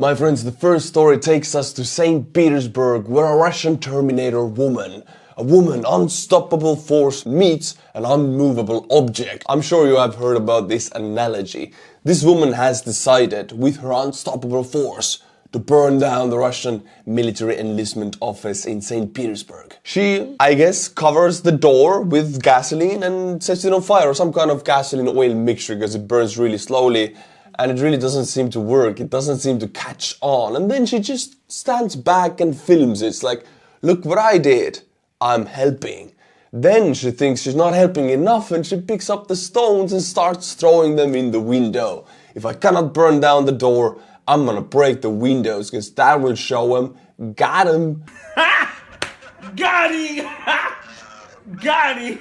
My friends, the first story takes us to St. Petersburg, where a Russian Terminator woman, a woman unstoppable force, meets an unmovable object. I'm sure you have heard about this analogy. This woman has decided, with her unstoppable force, to burn down the Russian military enlistment office in St. Petersburg. She, I guess, covers the door with gasoline and sets it on fire, or some kind of gasoline oil mixture, because it burns really slowly. And it really doesn't seem to work, it doesn't seem to catch on. And then she just stands back and films it. It's like, look what I did, I'm helping. Then she thinks she's not helping enough and she picks up the stones and starts throwing them in the window. If I cannot burn down the door, I'm gonna break the windows, because that will show him. Got him! Got him! Got him!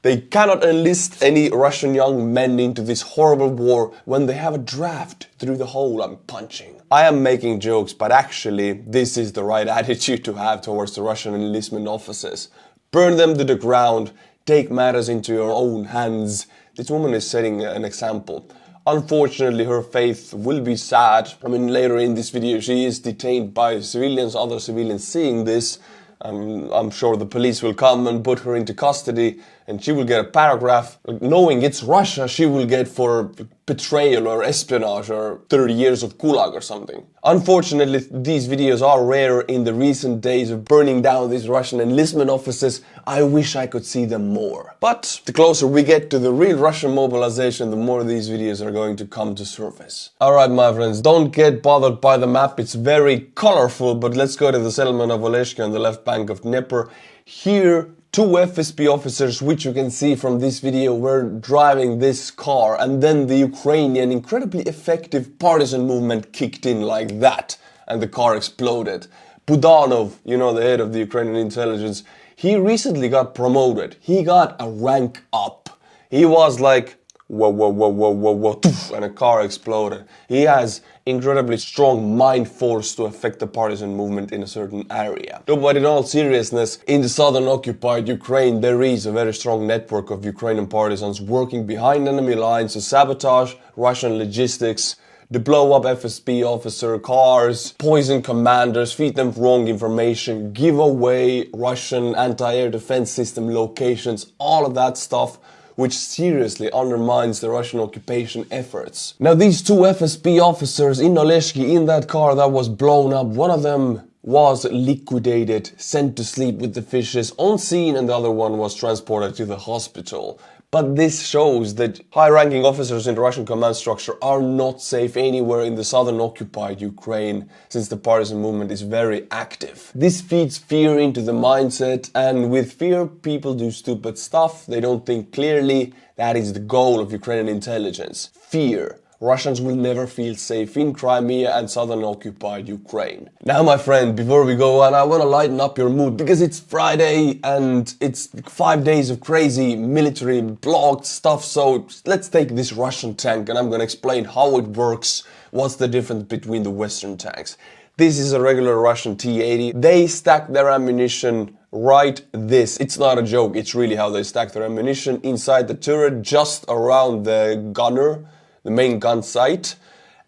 They cannot enlist any Russian young men into this horrible war when they have a draft through the hole I'm punching. I am making jokes, but actually this is the right attitude to have towards the Russian enlistment officers. Burn them to the ground, take matters into your own hands. This woman is setting an example. Unfortunately, her fate will be sad. I mean, later in this video she is detained by civilians, other civilians seeing this. I'm sure the police will come and put her into custody and she will get a paragraph. Knowing it's Russia, she will get for betrayal or espionage or 30 years of gulag or something. Unfortunately, these videos are rare in the recent days of burning down these Russian enlistment offices. I wish I could see them more. But the closer we get to the real Russian mobilization, the more these videos are going to come to surface. Alright my friends, don't get bothered by the map, it's very colorful, but let's go to the settlement of Oleshky on the left bank of Dnieper. Here, two FSB officers, which you can see from this video, were driving this car, and then the Ukrainian incredibly effective partisan movement kicked in like that, and the car exploded. Budanov, you know, the head of the Ukrainian intelligence, he recently got promoted. He got a rank up. He was like, whoa, whoa, whoa, whoa, whoa, whoa, and a car exploded. He has incredibly strong mind force to affect the partisan movement in a certain area. No, but in all seriousness, in the southern occupied Ukraine, there is a very strong network of Ukrainian partisans working behind enemy lines to sabotage Russian logistics, to blow up FSB officer cars, poison commanders, feed them wrong information, give away Russian anti-air defense system locations, all of that stuff, which seriously undermines the Russian occupation efforts. Now these two FSB officers in Oleshky, in that car that was blown up, one of them was liquidated, sent to sleep with the fishes on scene, and the other one was transported to the hospital. But this shows that high-ranking officers in the Russian command structure are not safe anywhere in the southern occupied Ukraine, since the partisan movement is very active. This feeds fear into the mindset, and with fear people do stupid stuff, they don't think clearly. That is the goal of Ukrainian intelligence. Fear. Russians will never feel safe in Crimea and southern occupied Ukraine. Now my friend, before we go on, I want to lighten up your mood, because it's Friday and it's 5 days of crazy military blocked stuff. So let's take this Russian tank and I'm going to explain how it works, what's the difference between the Western tanks. This is a regular Russian T-80. They stack their ammunition right this. It's not a joke, it's really how they stack their ammunition inside the turret, just around the gunner, the main gun sight,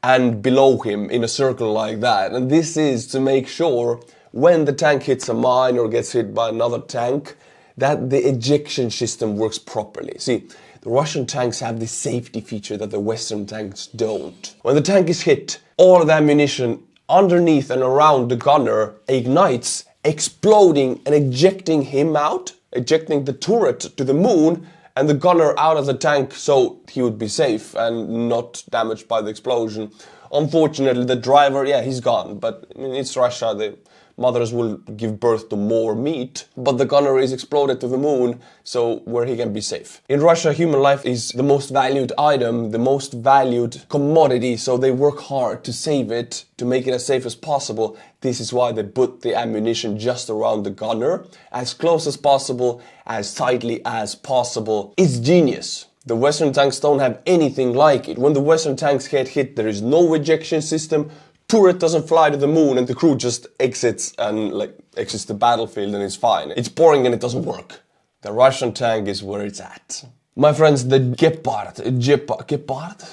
and below him in a circle like that. And this is to make sure when the tank hits a mine or gets hit by another tank, that the ejection system works properly. See, the Russian tanks have this safety feature that the Western tanks don't. When the tank is hit, all of the ammunition underneath and around the gunner ignites, exploding and ejecting him out, ejecting the turret to the moon, and the gunner out of the tank, so he would be safe and not damaged by the explosion. Unfortunately, the driver, yeah, he's gone, but I mean, it's Russia, the mothers will give birth to more meat, but the gunner is exploded to the moon, so where he can be safe. In Russia, human life is the most valued item, the most valued commodity, so they work hard to save it, to make it as safe as possible. This is why they put the ammunition just around the gunner, as close as possible, as tightly as possible. It's genius. The Western tanks don't have anything like it. When the Western tanks get hit, there is no ejection system, turret doesn't fly to the moon, and the crew just exits the battlefield and it's fine. It's boring and it doesn't work. The Russian tank is where it's at. My friends, the Gepard,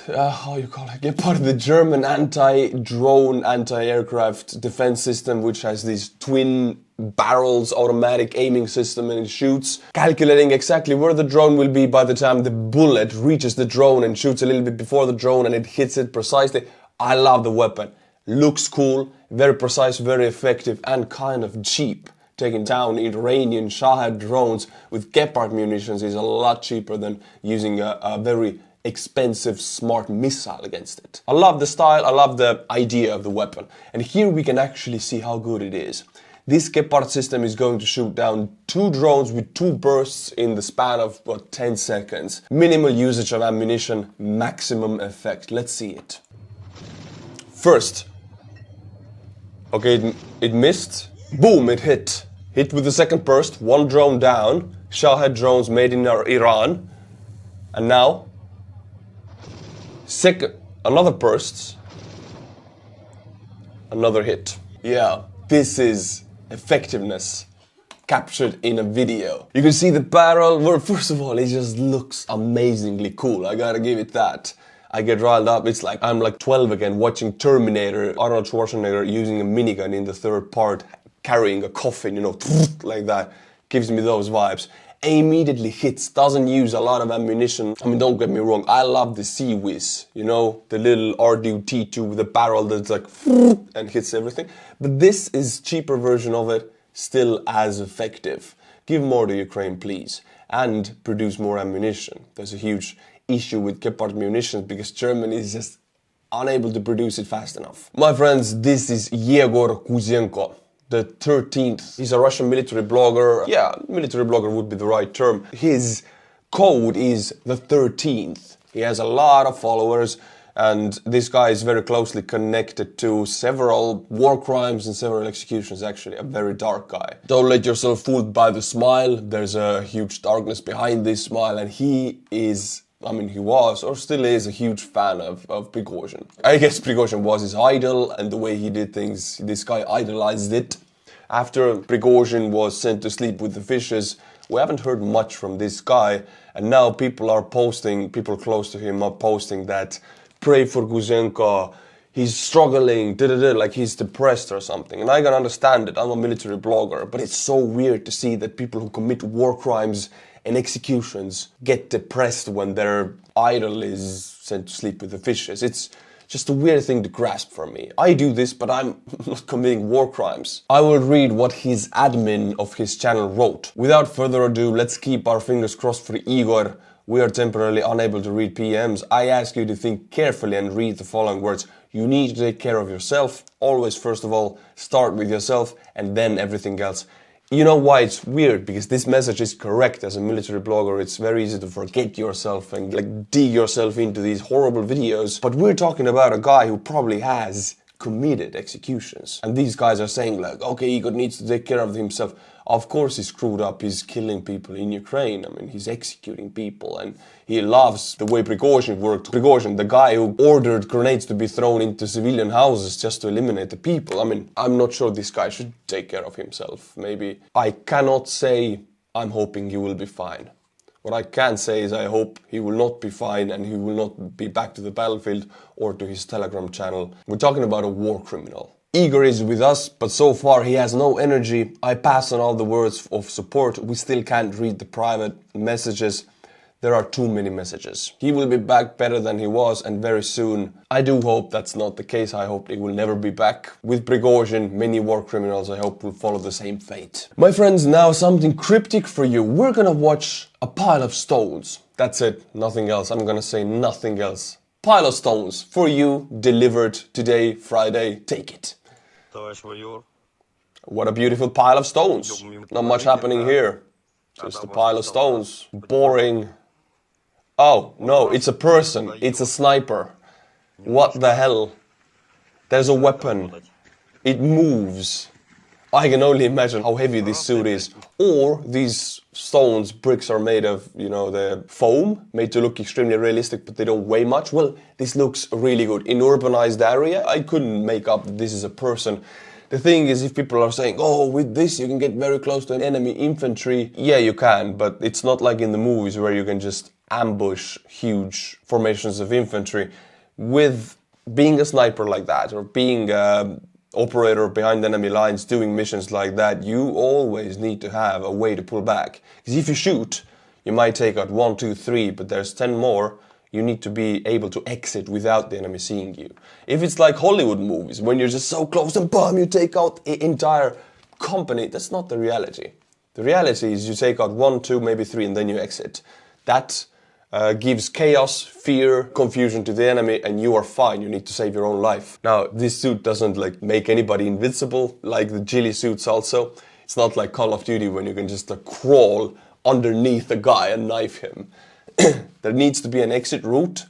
how you call it? Gepard, the German anti-drone, anti-aircraft defense system, which has these twin barrels, automatic aiming system, and it shoots, calculating exactly where the drone will be by the time the bullet reaches the drone and shoots a little bit before the drone and it hits it precisely. I love the weapon. Looks cool, very precise, very effective, and kind of cheap. Taking down Iranian Shahed drones with Gepard munitions is a lot cheaper than using a very expensive smart missile against it. I love the style, I love the idea of the weapon. And here we can actually see how good it is. This Gepard system is going to shoot down 2 drones with 2 bursts in the span of, what, 10 seconds. Minimal usage of ammunition, maximum effect. Let's see it. First. Okay, it missed. Boom, it hit. Hit with the second burst, 1 drone down, Shahed drones made in Iran. And now, another burst, another hit. Yeah, this is effectiveness captured in a video. You can see the barrel, well, first of all, it just looks amazingly cool, I gotta give it that. I get riled up, it's like I'm like 12 again watching Terminator, Arnold Schwarzenegger using a minigun in the 3rd part, carrying a coffin, you know, like that, gives me those vibes. Immediately hits, doesn't use a lot of ammunition. I mean, don't get me wrong, I love the Sea Whiz, you know, the little R2-T2 with a barrel that's like, and hits everything. But this is cheaper version of it, still as effective. Give more to Ukraine, please, and produce more ammunition. There's a huge issue with Gepard munitions because Germany is just unable to produce it fast enough. My friends, this is Yegor Kuzenko, the 13th. He's a Russian military blogger. Yeah, military blogger would be the right term. His code is the 13th. He has a lot of followers, and this guy is very closely connected to several war crimes and several executions, actually. A very dark guy. Don't let yourself fooled by the smile. There's a huge darkness behind this smile, and he is, I mean, he was, or still is, a huge fan of Prigozhin. I guess Prigozhin was his idol, and the way he did things, this guy idolized it. After Prigozhin was sent to sleep with the fishes, we haven't heard much from this guy, and now people are posting, people close to him are posting that, pray for Kuzenko, he's struggling, like he's depressed or something. And I can understand it, I'm a military blogger, but it's so weird to see that people who commit war crimes and executions get depressed when their idol is sent to sleep with the fishes. It's just a weird thing to grasp for me. I do this, but I'm not committing war crimes. I will read what his admin of his channel wrote. Without further ado, let's keep our fingers crossed for Igor. We are temporarily unable to read PMs. I ask you to think carefully and read the following words. You need to take care of yourself. Always, first of all, start with yourself and then everything else. You know why it's weird? Because this message is correct. As a military blogger, it's very easy to forget yourself and like dig yourself into these horrible videos. But we're talking about a guy who probably has committed executions. And these guys are saying like, okay, Igor needs to take care of himself. Of course he's screwed up, he's killing people in Ukraine. I mean, he's executing people and he loves the way Prigozhin worked. Prigozhin, the guy who ordered grenades to be thrown into civilian houses just to eliminate the people. I mean, I'm not sure this guy should take care of himself. Maybe. I cannot say I'm hoping he will be fine. What I can say is I hope he will not be fine and he will not be back to the battlefield or to his Telegram channel. We're talking about a war criminal. Igor is with us, but so far he has no energy. I pass on all the words of support. We still can't read the private messages. There are too many messages. He will be back better than he was and very soon. I do hope that's not the case. I hope he will never be back. With Prigozhin, many war criminals I hope will follow the same fate. My friends, now something cryptic for you. We're gonna watch a pile of stones. That's it, nothing else. I'm gonna say nothing else. Pile of stones for you, delivered today, Friday. Take it. What a beautiful pile of stones. Not much happening here. Just a pile of stones. Boring. Oh, no, it's a person. It's a sniper. What the hell? There's a weapon. It moves. I can only imagine how heavy this suit is. Or these stones, bricks are made of, you know, the foam, made to look extremely realistic, but they don't weigh much. Well, this looks really good. In urbanized area, I couldn't make up that this is a person. The thing is, if people are saying, oh, with this you can get very close to an enemy infantry, yeah, you can, but it's not like in the movies where you can just ambush huge formations of infantry. With being a sniper like that, or being an operator behind enemy lines doing missions like that, you always need to have a way to pull back. Because if you shoot, you might take out 1, 2, 3, but there's 10 more. You need to be able to exit without the enemy seeing you. If it's like Hollywood movies, when you're just so close and boom, you take out the entire company, that's not the reality. The reality is you take out 1, 2, maybe 3, and then you exit. That gives chaos, fear, confusion to the enemy, and you are fine. You need to save your own life. Now, this suit doesn't like make anybody invincible, like the ghillie suits also. It's not like Call of Duty when you can just crawl underneath a guy and knife him. There needs to be an exit route,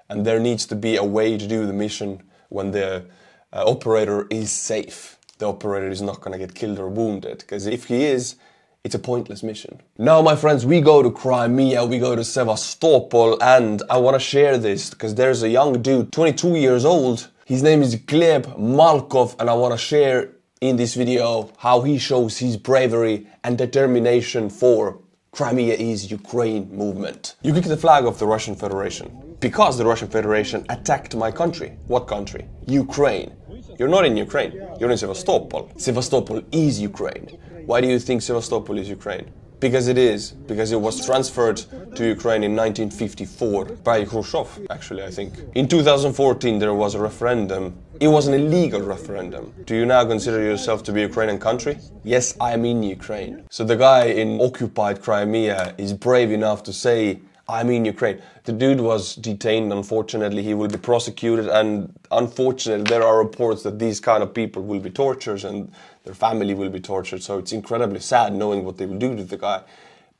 and there needs to be a way to do the mission when the operator is safe. The operator is not going to get killed or wounded, because if he is, it's a pointless mission. Now, my friends, we go to Crimea, we go to Sevastopol, and I want to share this because there's a young dude, 22 years old. His name is Gleb Malkov, and I want to share in this video how he shows his bravery and determination for Crimea is Ukraine movement. You kick the flag of the Russian Federation because the Russian Federation attacked my country. What country? Ukraine. You're not in Ukraine, you're in Sevastopol. Sevastopol is Ukraine. Why do you think Sevastopol is Ukraine? Because it is. Because it was transferred to Ukraine in 1954 by Khrushchev, actually, I think. In 2014 there was a referendum. It was an illegal referendum. Do you now consider yourself to be a Ukrainian country? Yes, I am in Ukraine. So the guy in occupied Crimea is brave enough to say, I'm in Ukraine. The dude was detained, unfortunately. He will be prosecuted, and unfortunately there are reports that these kind of people will be tortured and their family will be tortured. So it's incredibly sad knowing what they will do to the guy.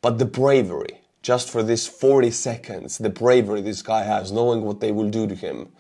But the bravery, just for this 40 seconds, the bravery this guy has, knowing what they will do to him,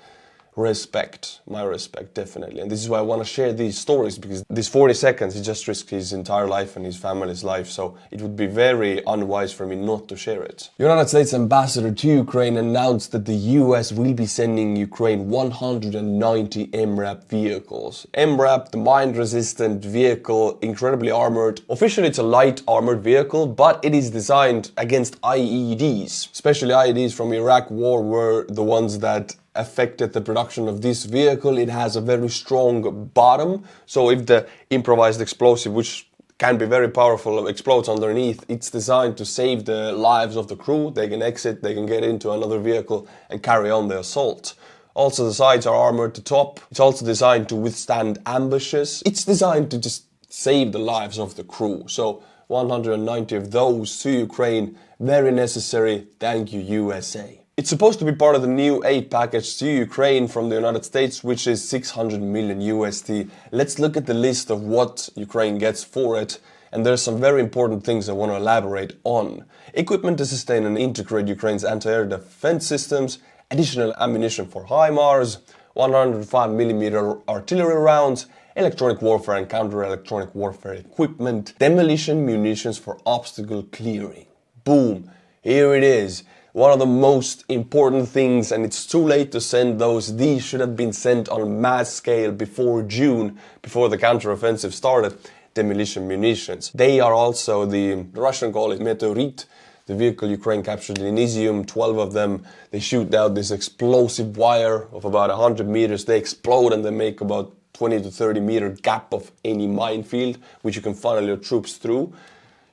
respect, my respect, definitely. And this is why I want to share these stories, because these 40 seconds, he just risked his entire life and his family's life, so it would be very unwise for me not to share it. United States ambassador to Ukraine announced that the US will be sending Ukraine 190 MRAP vehicles. MRAP, the mine-resistant vehicle, incredibly armored. Officially it's a light armored vehicle, but it is designed against IEDs. Especially IEDs from Iraq war were the ones that affected the production of this vehicle. It has a very strong bottom, so if the improvised explosive, which can be very powerful, explodes underneath, it's designed to save the lives of the crew. They can exit, they can get into another vehicle and carry on the assault. Also, the sides are armored to top. It's also designed to withstand ambushes. It's designed to just save the lives of the crew. So 190 of those to Ukraine, very necessary. Thank you, USA. It's supposed to be part of the new aid package to Ukraine from the United States, which is 600 million USD. Let's look at the list of what Ukraine gets for it. And there's some very important things I want to elaborate on. Equipment to sustain and integrate Ukraine's anti-air defense systems, additional ammunition for HIMARS, 105mm artillery rounds, electronic warfare and counter-electronic warfare equipment, demolition munitions for obstacle clearing. Boom, here it is. One of the most important things, and it's too late to send those. These should have been sent on a mass scale before June, before the counteroffensive started. Demolition munitions. They are also the Russian call it Meteorit, the vehicle Ukraine captured in Izium, 12 of them. They shoot out this explosive wire of about 100 meters. They explode and they make about 20 to 30 meter gap of any minefield, which you can funnel your troops through.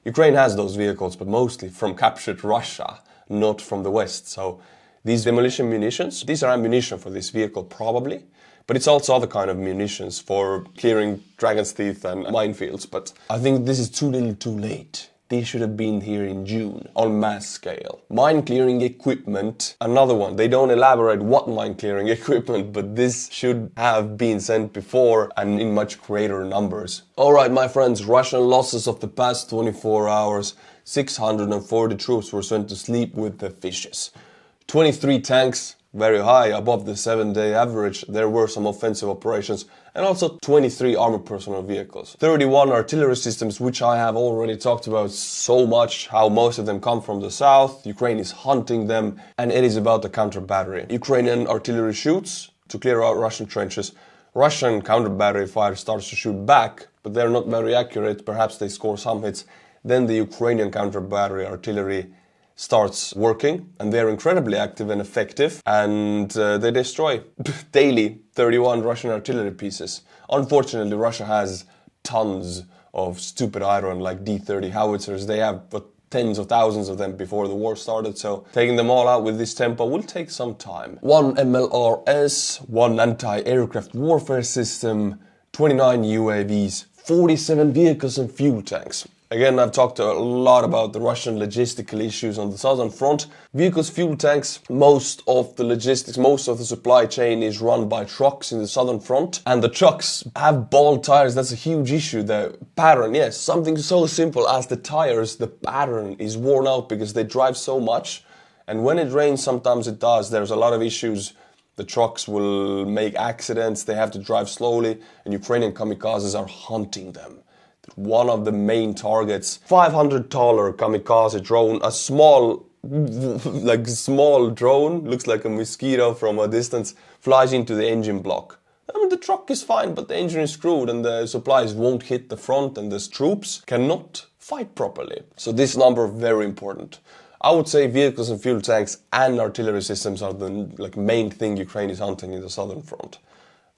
Ukraine has those vehicles, but mostly from captured Russia, not from the West. So these demolition munitions, these are ammunition for this vehicle probably, but it's also other kind of munitions for clearing Dragon's Teeth and minefields. But I think this is too little too late. These should have been here in June on mass scale. Mine clearing equipment, another one. They don't elaborate what mine clearing equipment, but this should have been sent before and in much greater numbers. Alright, my friends, Russian losses of the past 24 hours. 640 troops were sent to sleep with the fishes. 23 tanks, very high, above the 7-day average. There were some offensive operations, and also 23 armored personnel vehicles. 31 artillery systems, which I have already talked about so much, how most of them come from the south. Ukraine is hunting them, and it is about the counter-battery. Ukrainian artillery shoots to clear out Russian trenches. Russian counter-battery fire starts to shoot back, but they're not very accurate. Perhaps they score some hits. Then the Ukrainian counter-battery artillery starts working, and they're incredibly active and effective, and they destroy daily 31 Russian artillery pieces. Unfortunately, Russia has tons of stupid iron like D-30 howitzers. They have tens of thousands of them before the war started, so taking them all out with this tempo will take some time. 1 MLRS, 1 anti-aircraft warfare system, 29 UAVs, 47 vehicles and fuel tanks. Again, I've talked a lot about the Russian logistical issues on the southern front. Vehicles, fuel tanks, most of the logistics, most of the supply chain is run by trucks in the southern front. And the trucks have bald tires. That's a huge issue. The pattern, yes, something so simple as the tires, the pattern is worn out because they drive so much. And when it rains, sometimes it does. There's a lot of issues. The trucks will make accidents. They have to drive slowly. And Ukrainian kamikazes are hunting them. One of the main targets, $500 kamikaze drone, a small drone, looks like a mosquito from a distance, flies into the engine block. I mean, the truck is fine, but the engine is screwed and the supplies won't hit the front and the troops cannot fight properly. So this number, very important. I would say vehicles and fuel tanks and artillery systems are the main thing Ukraine is hunting in the southern front.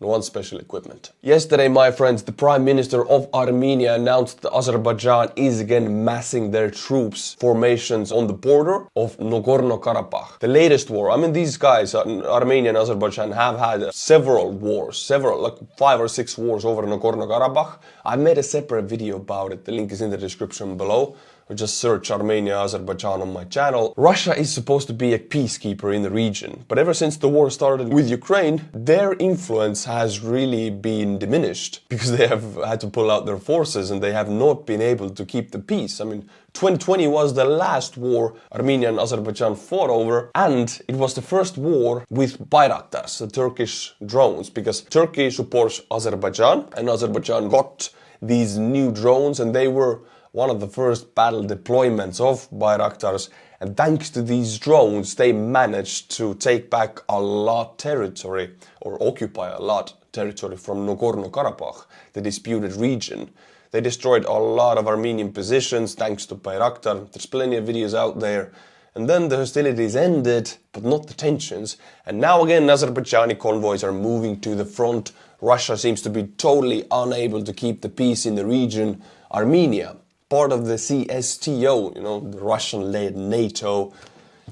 One special equipment. Yesterday, my friends, the Prime Minister of Armenia announced that Azerbaijan is again massing their troops formations on the border of Nagorno-Karabakh. The latest war, I mean, these guys, Armenia and Azerbaijan, have had several wars, like 5 or 6 wars over Nagorno-Karabakh. I made a separate video about it. The link is in the description below. Or just search Armenia, Azerbaijan on my channel. Russia is supposed to be a peacekeeper in the region, but ever since the war started with Ukraine, their influence has really been diminished because they have had to pull out their forces and they have not been able to keep the peace. I mean, 2020 was the last war Armenia and Azerbaijan fought over, and it was the first war with Bayraktars, the Turkish drones, because Turkey supports Azerbaijan, and Azerbaijan got these new drones, and they were one of the first battle deployments of Bayraktars, and thanks to these drones they managed to take back a lot territory, or occupy a lot territory from Nagorno-Karabakh, the disputed region. They destroyed a lot of Armenian positions thanks to Bayraktar. There's plenty of videos out there. And then the hostilities ended, but not the tensions. And now again Azerbaijani convoys are moving to the front. Russia seems to be totally unable to keep the peace in the region. Armenia, part of the CSTO, the Russian-led NATO,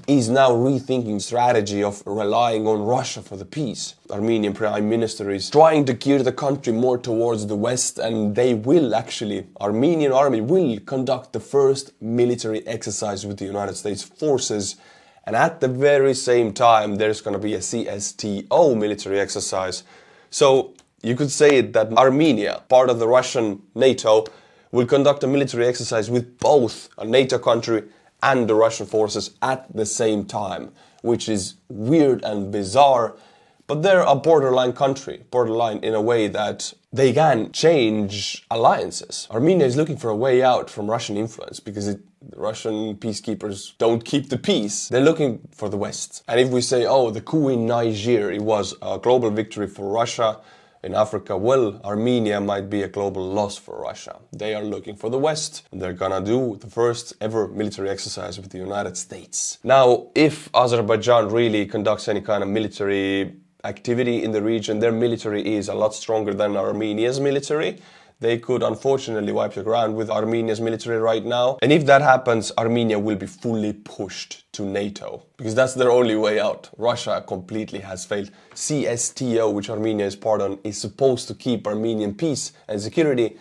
is now rethinking strategy of relying on Russia for the peace. Armenian Prime Minister is trying to gear the country more towards the West, and they will actually, Armenian army will conduct the first military exercise with the United States forces. And at the very same time, there's going to be a CSTO military exercise. So you could say that Armenia, part of the Russian NATO, will conduct a military exercise with both a NATO country and the Russian forces at the same time, which is weird and bizarre, but they're a borderline country, borderline in a way that they can change alliances. Armenia is looking for a way out from Russian influence because the Russian peacekeepers don't keep the peace. They're looking for the West. And if we say, oh, the coup in Niger, it was a global victory for Russia, in Africa, well, Armenia might be a global loss for Russia. They are looking for the West, and they're gonna do the first ever military exercise with the United States. Now, if Azerbaijan really conducts any kind of military activity in the region, their military is a lot stronger than Armenia's military. They could unfortunately wipe the ground with Armenia's military right now. And if that happens, Armenia will be fully pushed to NATO, because that's their only way out. Russia completely has failed. CSTO, which Armenia is part of, is supposed to keep Armenian peace and security.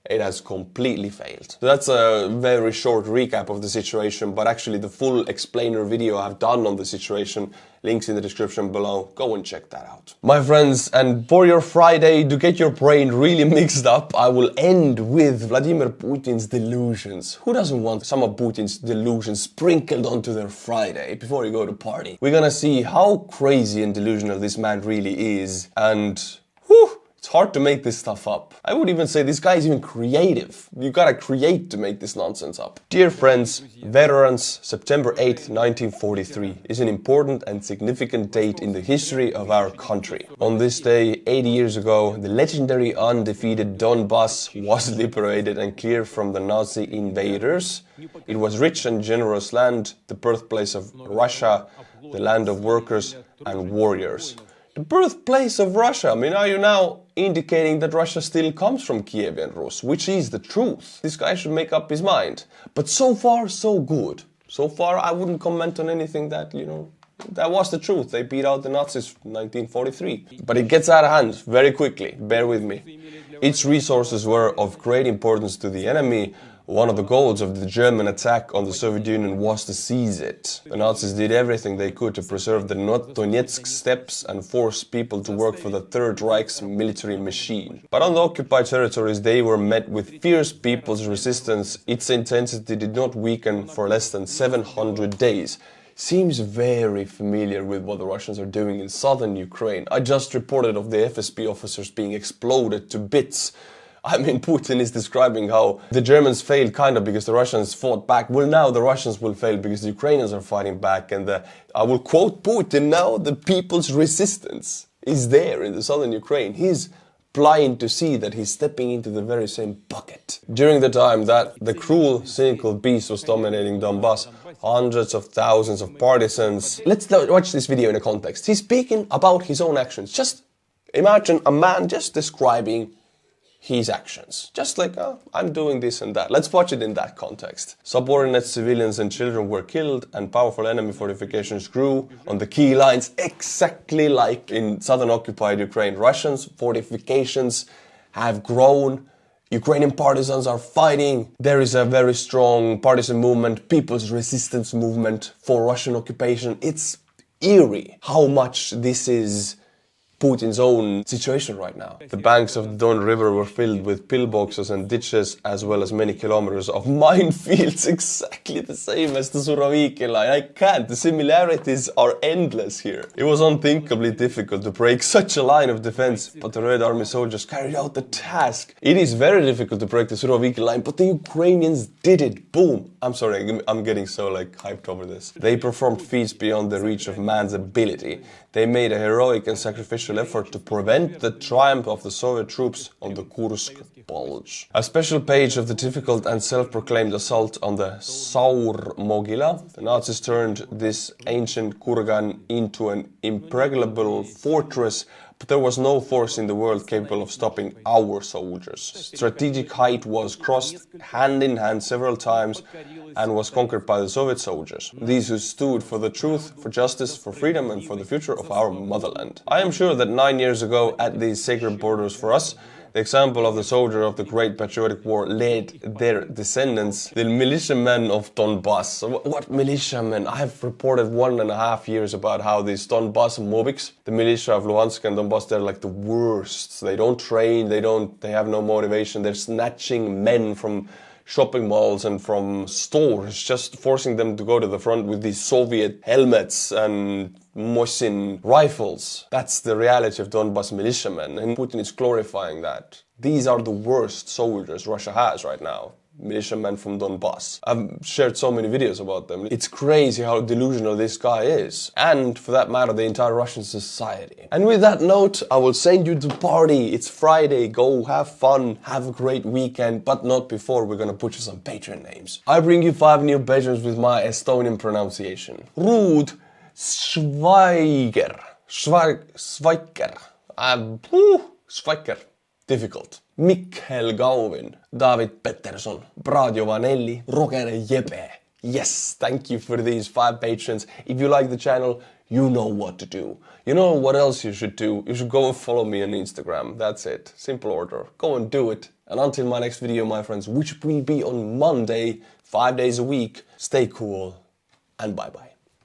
It has completely failed. So that's a very short recap of the situation, but actually the full explainer video I've done on the situation, links in the description below, go and check that out. My friends, and for your Friday, to get your brain really mixed up, I will end with Vladimir Putin's delusions. Who doesn't want some of Putin's delusions sprinkled onto their Friday before you go to party? We're gonna see how crazy and delusional this man really is, and whew, It's hard to make this stuff up. I would even say this guy is even creative. You gotta create to make this nonsense up. Dear friends, veterans, September 8th, 1943 is an important and significant date in the history of our country. On this day, 80 years ago, the legendary undefeated Donbass was liberated and cleared from the Nazi invaders. It was rich and generous land, the birthplace of Russia, the land of workers and warriors. The birthplace of Russia. I mean, are you now indicating that Russia still comes from Kievan Rus, which is the truth? This guy should make up his mind. But so far, so good. So far, I wouldn't comment on anything that, that was the truth. They beat out the Nazis in 1943. But it gets out of hand very quickly. Bear with me. Its resources were of great importance to the enemy. One of the goals of the German attack on the Soviet Union was to seize it. The Nazis did everything they could to preserve the Donetsk steppes and force people to work for the Third Reich's military machine. But on the occupied territories they were met with fierce people's resistance. Its intensity did not weaken for less than 700 days. Seems very familiar with what the Russians are doing in southern Ukraine. I just reported of the FSB officers being exploded to bits. I mean, Putin is describing how the Germans failed kind of because the Russians fought back. Well, now the Russians will fail because the Ukrainians are fighting back. And I will quote Putin now, the people's resistance is there in the southern Ukraine. He's blind to see that he's stepping into the very same bucket. During the time that the cruel, cynical beast was dominating Donbass, hundreds of thousands of partisans. Let's watch this video in a context. He's speaking about his own actions. Just imagine a man just describing his actions. Just like, oh, I'm doing this and that. Let's watch it in that context. Subordinate civilians and children were killed and powerful enemy fortifications grew on the key lines, exactly like in southern occupied Ukraine. Russians' fortifications have grown. Ukrainian partisans are fighting. There is a very strong partisan movement, people's resistance movement for Russian occupation. It's eerie how much this is Putin's own situation right now. The banks of the Don River were filled with pillboxes and ditches, as well as many kilometers of minefields, exactly the same as the Suroviki line. I can't, the similarities are endless here. It was unthinkably difficult to break such a line of defense, but the Red Army soldiers carried out the task. It is very difficult to break the Suroviki line, but the Ukrainians did it. Boom. I'm sorry, I'm getting so hyped over this. They performed feats beyond the reach of man's ability. They made a heroic and sacrificial effort to prevent the triumph of the Soviet troops on the Kursk Bulge. A special page of the difficult and self-proclaimed assault on the Saur-Mogila. The Nazis turned this ancient kurgan into an impregnable fortress, but there was no force in the world capable of stopping our soldiers. Strategic height was crossed hand in hand several times and was conquered by the Soviet soldiers. These who stood for the truth, for justice, for freedom and for the future of our motherland. I am sure that 9 years ago at these sacred borders for us, the example of the soldier of the Great Patriotic War led their descendants, the militiamen of Donbass. What militiamen? I have reported 1.5 years about how these Donbass mobiks, the militia of Luhansk and Donbass, they're like the worst. They don't train, they have no motivation. They're snatching men from shopping malls and from stores, just forcing them to go to the front with these Soviet helmets and Mosin rifles. That's the reality of Donbass militiamen, and Putin is glorifying that. These are the worst soldiers Russia has right now. Militiamen from Donbass. I've shared so many videos about them. It's crazy how delusional this guy is. And for that matter, the entire Russian society. And with that note, I will send you to party. It's Friday. Go have fun. Have a great weekend. But not before we're gonna put you some Patreon names. I bring you 5 new patrons with my Estonian pronunciation. Ruud Schweiger. Schweiger. Schweiger. Difficult. Mikkel Gauvin, David Pettersson, Brad Jovanelli, Roger Jeppe. Yes, thank you for these 5 patrons. If you like the channel, you know what to do. You know what else you should do? You should go and follow me on Instagram. That's it. Simple order. Go and do it. And until my next video, my friends, which will be on Monday, 5 days a week, stay cool and bye-bye.